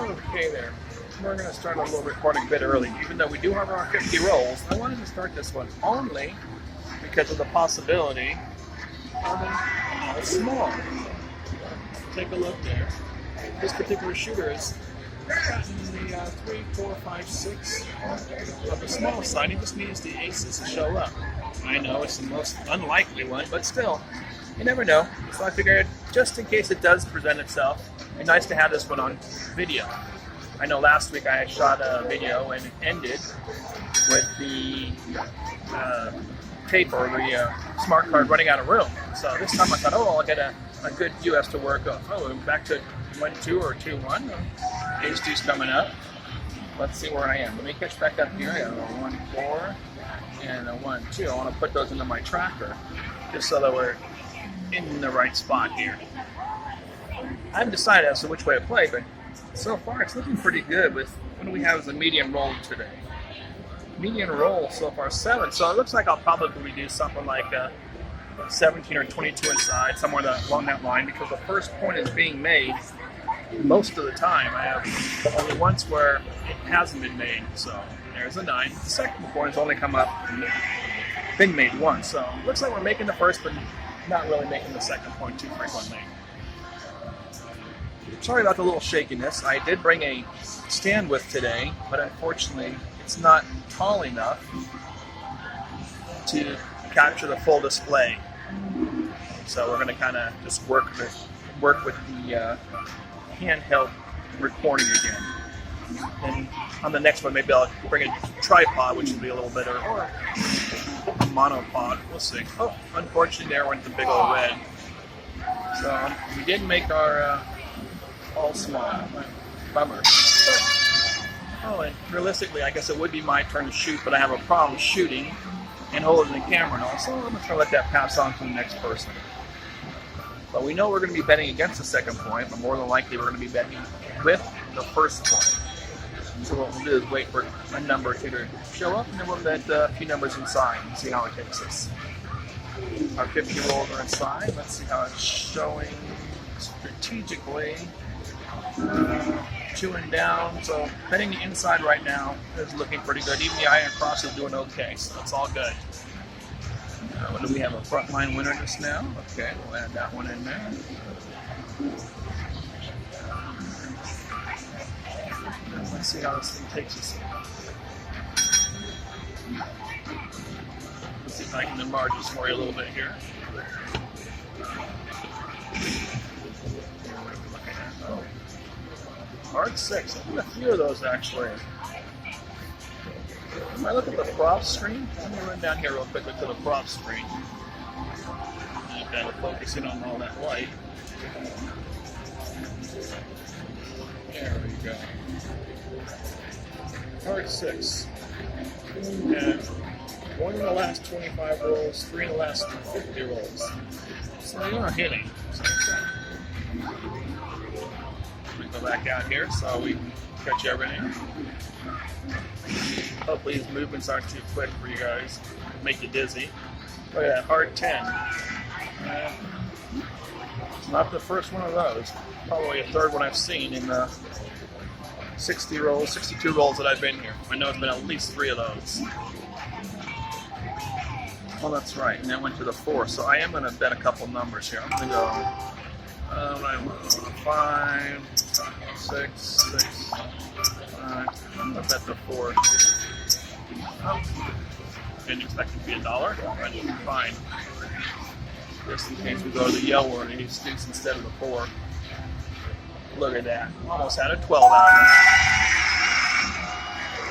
Okay there. We're going to start a little recording a bit early. Even though we do have our 50 rolls, I wanted to start this one only because of the possibility of a small. Take a look there. This particular shooter is in the 3, 4, 5, 6 of the small side. He just needs the aces to show up. I know it's the most unlikely one, but still, you never know. So I figured, just in case it does present itself, it'd be nice to have this one on video. I know last week I shot a video and it ended with the tape or the smart card running out of room. So this time I thought, oh, I'll get a good view as to where it goes. Oh, we're back to 1-2 or 2-1. Ace 2's coming up. Let's see where I am. Let me catch back up here. I got a 1-4 and a 1-2. I want to put those into my tracker just so that we're in the right spot here. I haven't decided as to which way to play, but so far it's looking pretty good with what do we have as a medium roll today. Median roll so far 7, so it looks like I'll probably do something like 17 or 22 inside, somewhere along that line, because the first point is being made most of the time. I have only once where it hasn't been made, so there's a 9. The second point has only come up, been made once, so it looks like we're making the first, but not really making the second point too frequently. Sorry about the little shakiness. I did bring a stand with today, but unfortunately it's not tall enough to capture the full display. So we're going to kind of just work with the handheld recording again. And on the next one, maybe I'll bring a tripod, which will be a little better, or a monopod. We'll see. Oh, unfortunately, there went the big old red. So we didn't make our all small. Bummer. Oh, and realistically, I guess it would be my turn to shoot, but I have a problem shooting and holding the camera and all, so I'm going to let that pass on to the next person. But we know we're going to be betting against the second point, but more than likely we're going to be betting with the first point. So what we'll do is wait for a number to show up, and then we'll bet a few numbers inside and see how it takes us. Our 50 rolls are inside. Let's see how it's showing strategically. 2 and down, so betting the inside right now is looking pretty good. Even the iron cross is doing okay, so it's all good. What do we have, a front line winner just now? Okay, we'll add that one in there. Let's see how this thing takes us. Let's see if I can enlarge this for you a little bit here. Hard 6. I think a few of those actually. When I look at the prop screen, let me run down here real quickly to the prop screen. And kind of focus in on all that light. There we go. Hard 6. And 1 in the last 25 rolls, 3 in the last 50 rolls. So they are hitting. Go back out here so we can catch everything. Hopefully these movements aren't too quick for you guys. Make you dizzy. Look at that, hard 10. It's not the first one of those. Probably a third one I've seen in the 60 rolls, 62 rolls that I've been here. I know it's been at least 3 of those. Well, that's right, and that went to the 4. So I am going to bet a couple numbers here. I'm going to go 5, 6, 6, 5. I'm going to bet the 4. Oh, didn't expect it to be $1, but fine. Just in case we go to the yellow or the ace deuce instead of the 4. Look at that. Almost had a 12 out of it.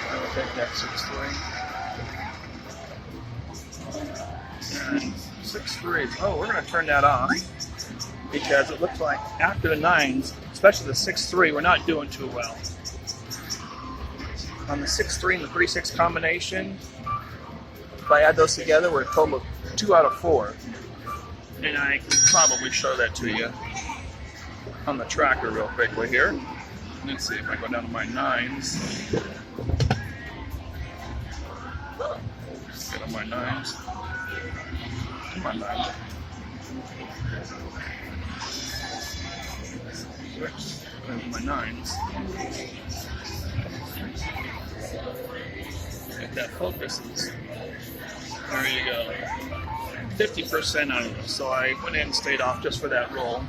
I will take that 6-3. And 6-3. Oh, we're going to turn that off, because it looks like after the 9s, especially the 6-3, we're not doing too well. On the 6-3 and the 3-6 combination, if I add those together, we're a total of 2 out of 4. And I can probably show that to you on the tracker real quickly here. Let's see if I go down to my 9s. Get on my 9s. Come on, 9s. 6, There's my 9s. If that focuses, there you go. 50% out of this. So I went in and stayed off just for that roll.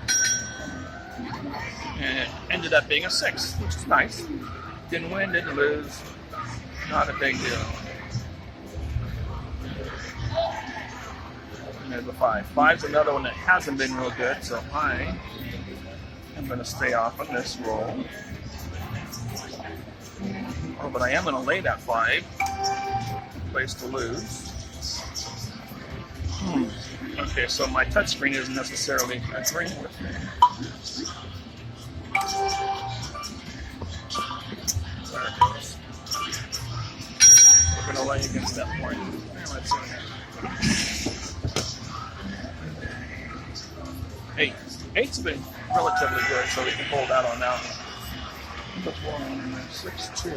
And it ended up being a 6, which is nice. Didn't win, didn't lose. Not a big deal. And there's the 5. 5's another one that hasn't been real good, so I am going to stay off on this roll. Oh, but I am going to lay that 5. Place to lose. Okay, so my touchscreen isn't necessarily agreeing with me. There it goes. We're going to lay against that point. Let's see what happens. 8. 8's been relatively good, so we can hold out on that one. 6, 2.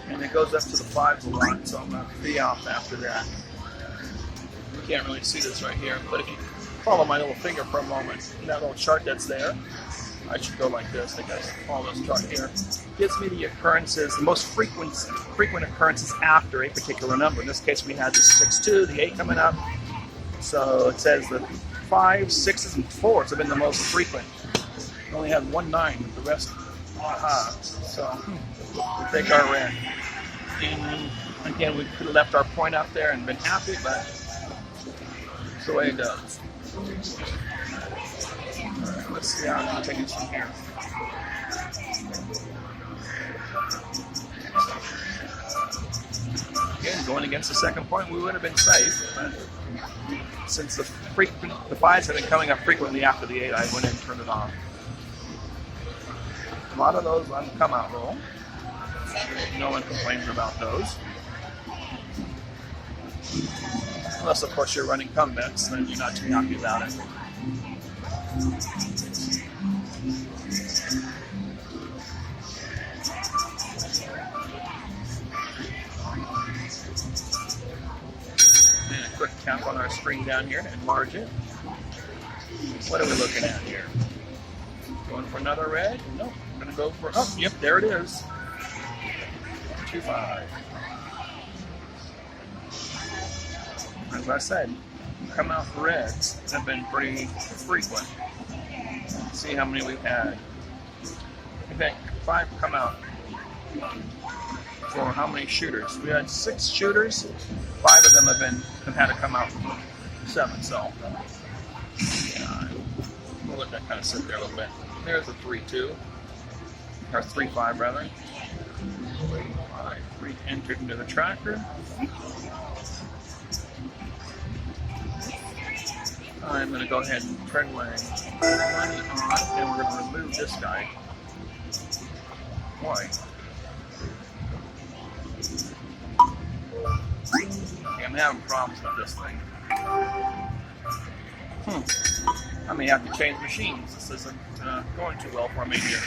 And it goes up to the 5s a lot, so I'm going to be off after that. You can't really see this right here, but if you follow my little finger for a moment, that little chart that's there, I should go like this. I guess follow this chart here. Gives me the occurrences, the most frequent occurrences after a particular number. In this case, we had the 6, 2, the 8 coming up. So it says the 5s, 6s, and 4s have been the most frequent. We only had 1 9, but the rest, So we take our red. And again, we could have left our point out there and been happy, but it's the way it goes. Let's see how I'm taking from here. Again, going against the second point, we would have been safe, but since the 5s have been coming up frequently after the 8, I went in and turned it off. A lot of those on the come out roll. No one complains about those. Unless, of course, you're running comebacks, then you're not too happy about it. And a quick tap on our screen down here to enlarge it. What are we looking at here? Going for another red? Nope. I'm going to go for, oh, yep, there it is. 2, 5. As I said, come out reds have been pretty frequent. Let's see how many we've had. We've had 5 come out for how many shooters? We had 6 shooters. 5 of them have had to come out 7. So we'll let that kind of sit there a little bit. There's a 3, 2, or 3, 5 rather. 3, 5, 3 entered into the tracker. I'm going to go ahead and turn my money on, and we're going to remove this guy. Why? Okay, I'm having problems with this thing. I may have to change machines. This isn't going too well for me here.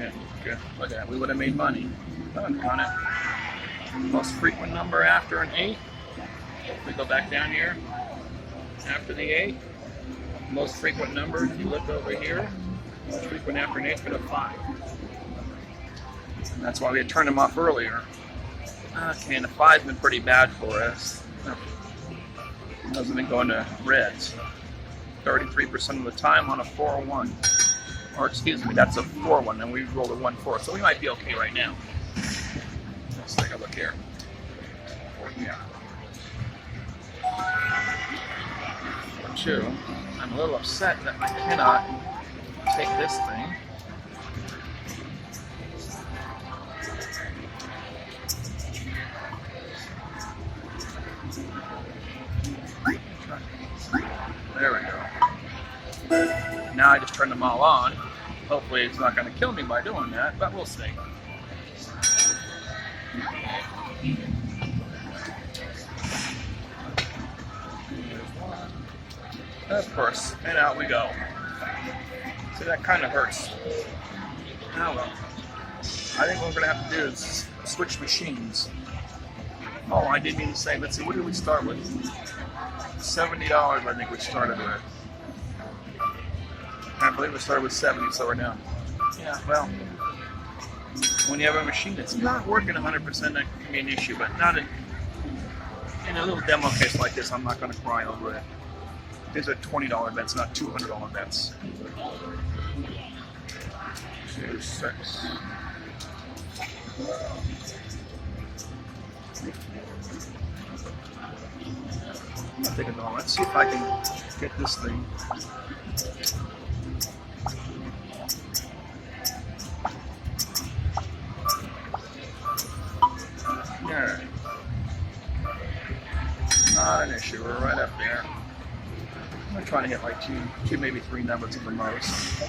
Yeah, good. Look at that. We would have made money. On it. Most frequent number after an 8. We go back down here. After the 8. Most frequent number, if you look over here, most frequent after an 8 has been a 5. And that's why we had turned them off earlier. Okay, and the 5's been pretty bad for us. Those have been going to reds 33% of the time on a 4-1. Or excuse me, that's a 4-1, and we rolled a 1-4, so we might be okay right now. Let's take a look here. Yeah. 4-2. I'm a little upset that I cannot take this thing. There we go. Now I just turn them all on. Hopefully it's not going to kill me by doing that, but we'll see. Of course, and out we go. See, that kind of hurts. Oh well. I think what we're going to have to do is switch machines. Oh, I didn't even say, let's see, what did we start with? $70 I think we started with. I believe we started with 70, so we're down. Yeah, well, when you have a machine that's not working 100%, that can be an issue, but not in a little demo case like this. I'm not going to cry over it. These are $20 bets, not $200 bets. 2, 6. I'll take it on. Let's see if I can get this thing. There. Not an issue. We're right up there. I'm trying to hit like two, maybe 3 numbers at the most.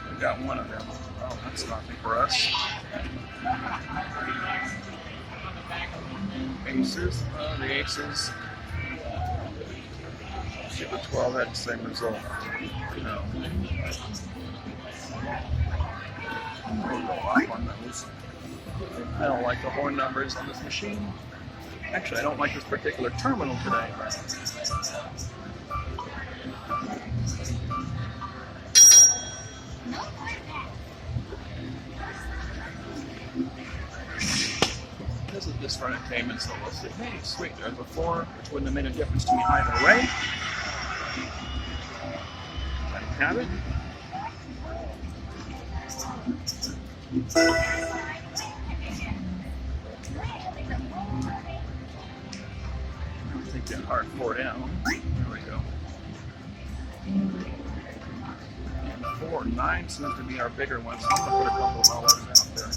We got one of them. Oh, that's nothing for us. Aces. The aces. Let's see if the 12 had the same result. No. I don't like the horn numbers on this machine. Actually, I don't like this particular terminal today. This is just for entertainment, so we'll see. Hey, sweet, there's a 4, which wouldn't have made a difference to me either way. I don't have it. I'll take that hard 4 down. There we go. And 4, 9 seems to be our bigger one, so I'm going to put a couple of dollars out there.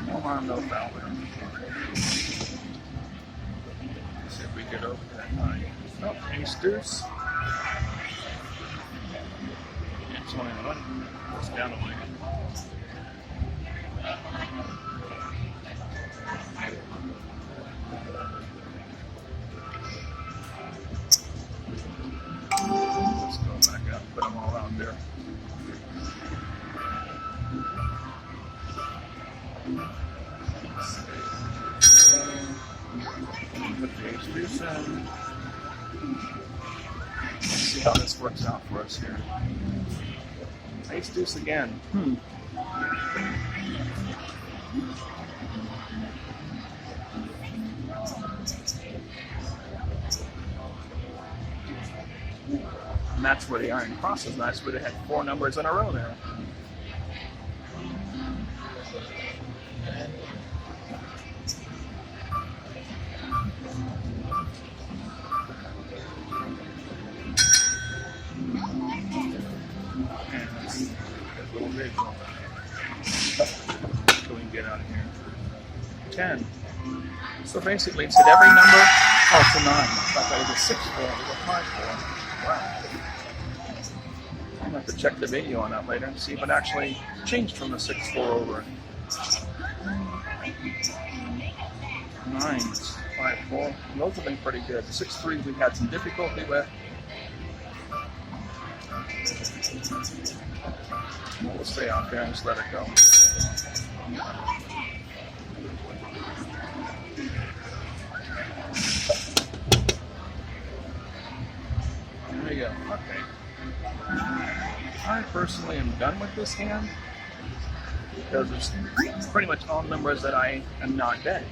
No harm, no foul there. Let's see if we get over that 9. Oh, ace deuce. It's only 1. It's down a way. Let's go back up, put them all out there. Put the ace deuce in. Let's see how this works out for us here. Ace deuce again. And that's where the iron cross is nice, but it had 4 numbers in a row there. So we can get out of here. 10. So basically it's hit every number. Oh, it's a 9. I thought that was a 6-4. It was a 5-4. Wow. I'm going to have to check the video on that later and see if it actually changed from the 6-4 over. 9s, 5-4. Those have been pretty good. The 6-3s we've had some difficulty with. We'll stay out there and just let it go. There we go. Okay. I personally am done with this hand because it's pretty much all numbers that I am not betting.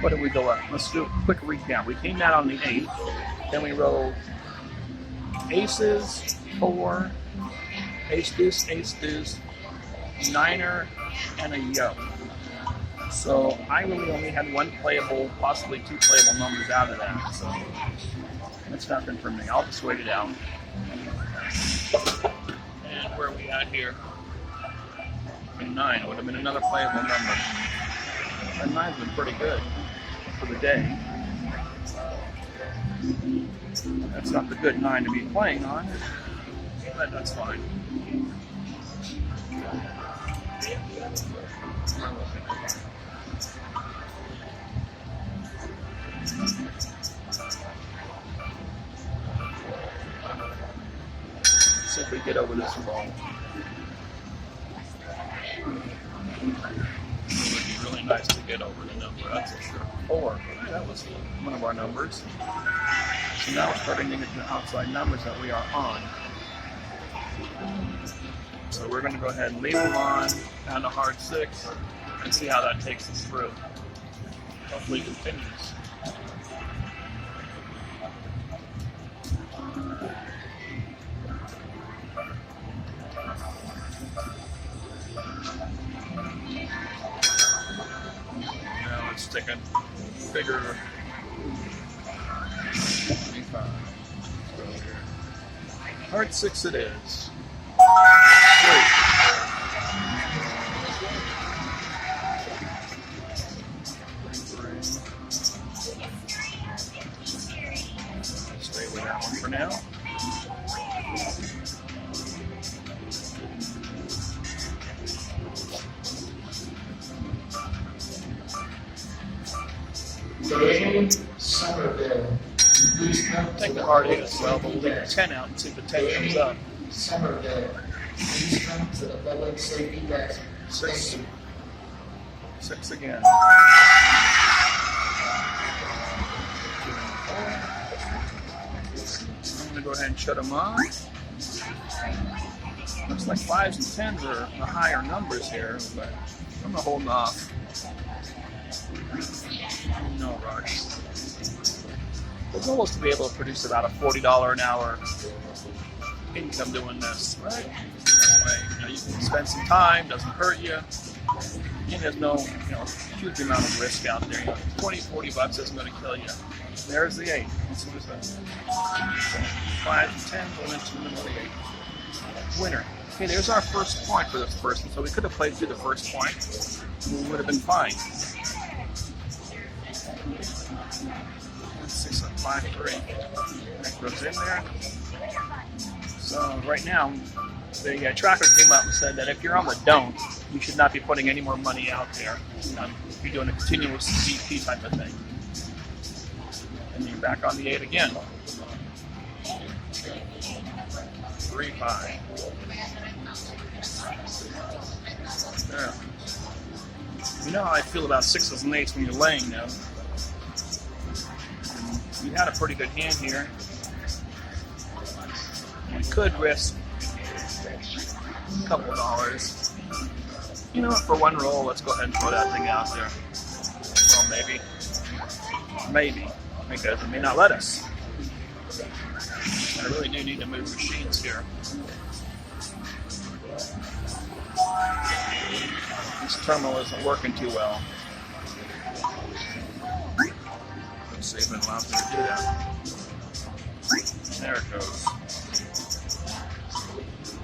What did we go up? Let's do a quick recap. We came out on the 8th, then we rolled aces, 4, ace deuce, 9er, and a yo. So I really only had 1 playable, possibly 2 playable numbers out of that. So that's nothing for me. I'll just wait it out. And where are we at here? 9 would have been another playable number. That 9's been pretty good for the day. That's not the good 9 to be playing on, but that's fine. Let's see if we get over this ball. It would be really nice to get over the number, that's for sure. 4. That was one of our numbers. So now we're starting to get the outside numbers that we are on. So we're going to go ahead and leave them on down to hard 6 and see how that takes us through. Hopefully it continues. Now let's take a bigger 25. Hard 6 it is. Stay with that one for now. Somerville. Take the hard 8 as well, but we'll leave the 10 out and see if the 10 comes up. Somerville. Please come to the public safety desk. 6. 6 again. I'm going to go ahead and shut them off. Looks like 5s and 10s are the higher numbers here, but I'm going to hold them off. No rush. The goal is to be able to produce about a $40 an hour income doing this, right? That way, you can spend some time, doesn't hurt you, and there's no, huge amount of risk out there. 20, 40 bucks isn't going to kill you. There's the 8. Let's see what this is. 5 and 10 going into the middle of the 8. Winner. Okay, there's our first point for this person. So we could have played through the first point. We would have been fine. 6 and 5, 3. That goes in there. So right now, the tracker came up and said that if you're on the don't, you should not be putting any more money out there. If you're doing a continuous CP type of thing. And you're back on the 8 again. 3, 5. There. You know how I feel about 6s and 8s when you're laying now. We had a pretty good hand here. We could risk a couple dollars. You know what, for one roll, let's go ahead and throw that thing out there. Well, maybe. Maybe. Because it may not let us. I really do need to move machines here. This terminal isn't working too well. Let's see if it allows me to do that. There it goes.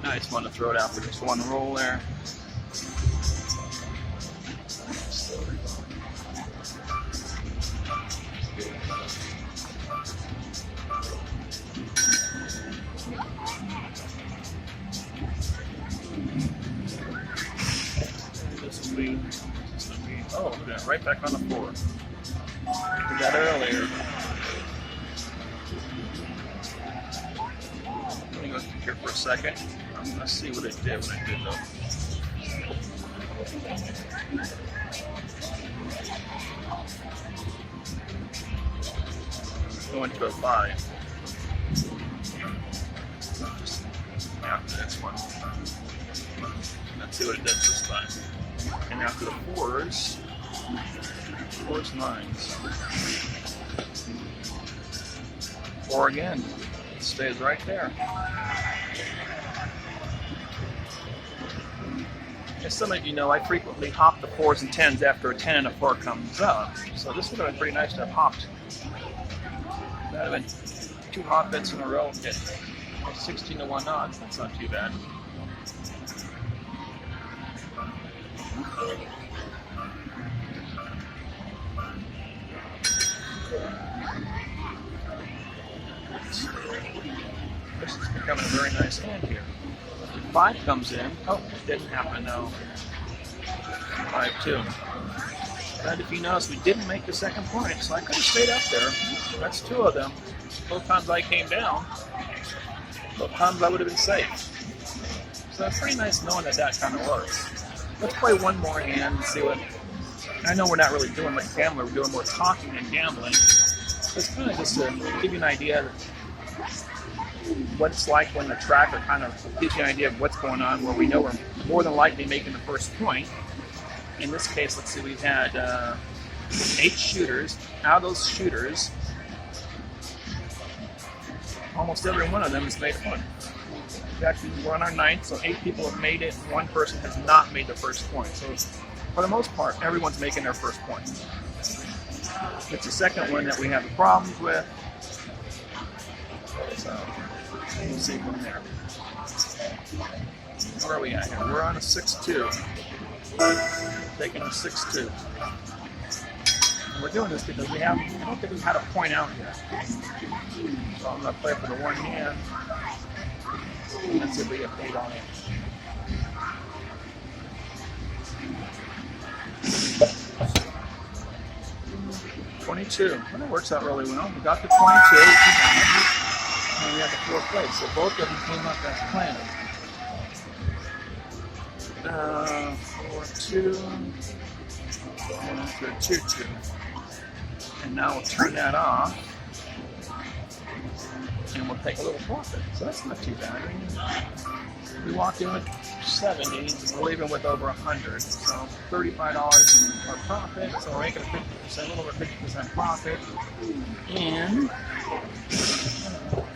Nice one to throw it out for just one roll there. This will be, oh, look at that, right back on the floor. Did that earlier. Let me go here for a second. Let's see what it did when it did though. Going to a 5. After this one. Let's see what it does this time. And after the 4s, 4s, 9s. 4 again. It stays right there. As some of you know, I frequently hop the 4s and 10s after a 10 and a 4 comes up. So this would have been pretty nice to have hopped. That would have been 2 hop bits in a row and get 16 to 1 odds. That's not too bad. This is becoming a very nice hand here. 5 comes in. Oh, it didn't happen, no. 5, 2. But if you notice, we didn't make the second point, so I could have stayed up there. That's 2 of them. Both times I came down, both times I would have been safe. So it's pretty nice knowing that that kind of works. Let's play one more hand and see what... I know we're not really doing like gambling, we're doing more talking than gambling. It's kind of just to give you an idea of what it's like when the tracker kind of gives you an idea of what's going on, where we know we're more than likely making the first point. In this case, let's see, we've had 8 shooters. Out of those shooters, almost every one of them has made one. Actually, we're on our 9th, so 8 people have made it. 1 person has not made the first point. So for the most part, everyone's making their first point. It's the second one that we have the problems with. So we'll see from there. Where are we at here? We're on a 6-2. Taking a 6-2. And we're doing this because I don't think we've had a point out yet. So I'm going to play for the one hand. And let's see if we get paid on it. $22. Well, that works out really well. We got the 22, and we have the 4th place. So both of them came up as planned. 4-2 and 2-2. And now we'll turn that off. And we'll take a little profit. So that's not too bad. I mean, we walked in with 70, and we're leaving with over 100. So $35 in our profit. So we're making a 50%, a little over 50% profit in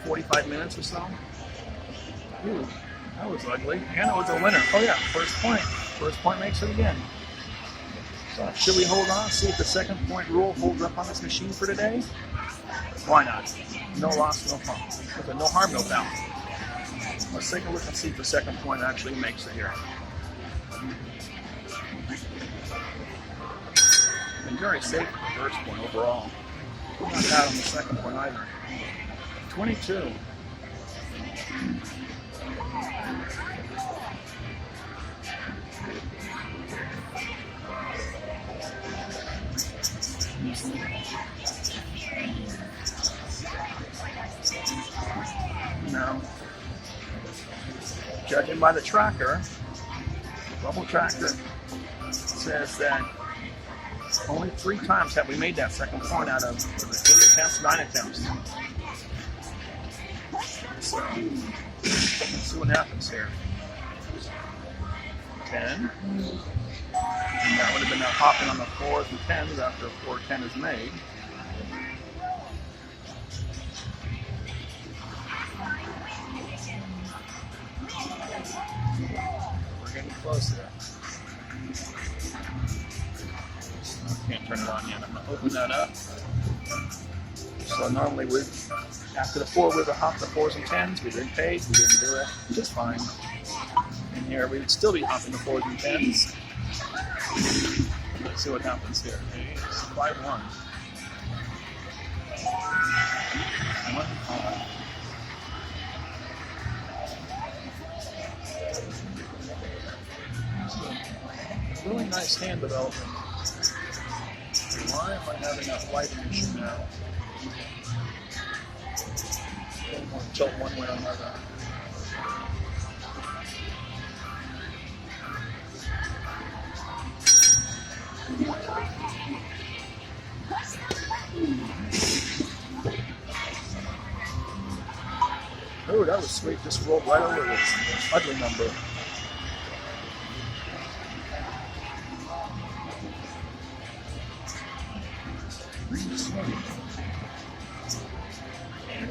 45 minutes or so. Ooh, that was ugly. And it was a winner. Oh yeah, first point. First point makes it again. So should we hold on, see if the second point rule holds up on this machine for today? Why not? No loss, no fun. No harm, no foul. Let's take a look and see if the second point actually makes it here. Been very safe with the first point overall. Not bad on the second point either. 22. Now, judging by the tracker, the bubble tracker says that only 3 times have we made that second point out of 8 attempts, 9 attempts. So, let's see what happens here. 10. And that would have been that hopping on the 4s and 10s after 4-10 is made. We're getting close there. I can't turn it on yet. I'm going to open that up. So normally after the 4 we would hop the 4s and 10s. We didn't pay. We didn't do it. Just fine. And here we would still be hopping the 4s and 10s. Let's see what happens here. It's 5-1. 1-5. Really nice hand development. Why am I having that lighting issue now? I don't want to tilt one way or another. Oh, that was sweet. Just rolled right over this ugly number.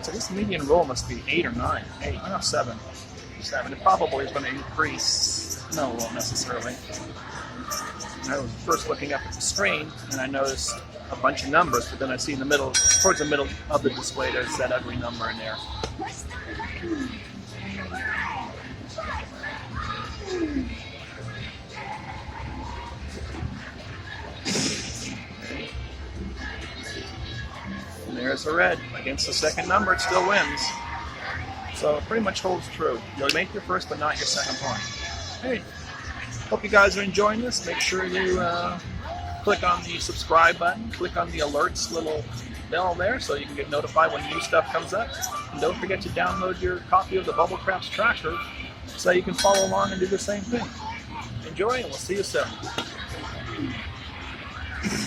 So this median roll must be 8 or 9. 8, no, 7. 7. It probably is going to increase. No, it won't necessarily. I was first looking up at the screen, and I noticed a bunch of numbers, but then I see in the middle, towards the middle of the display, there's that ugly number in there. And there's a red. Against the second number, it still wins. So it pretty much holds true. You'll make your first, but not your second point. Hey, hope you guys are enjoying this. Make sure you click on the subscribe button. Click on the alerts little bell there so you can get notified when new stuff comes up. And don't forget to download your copy of the Bubble CRAPS tracker so you can follow along and do the same thing. Enjoy, and we'll see you soon.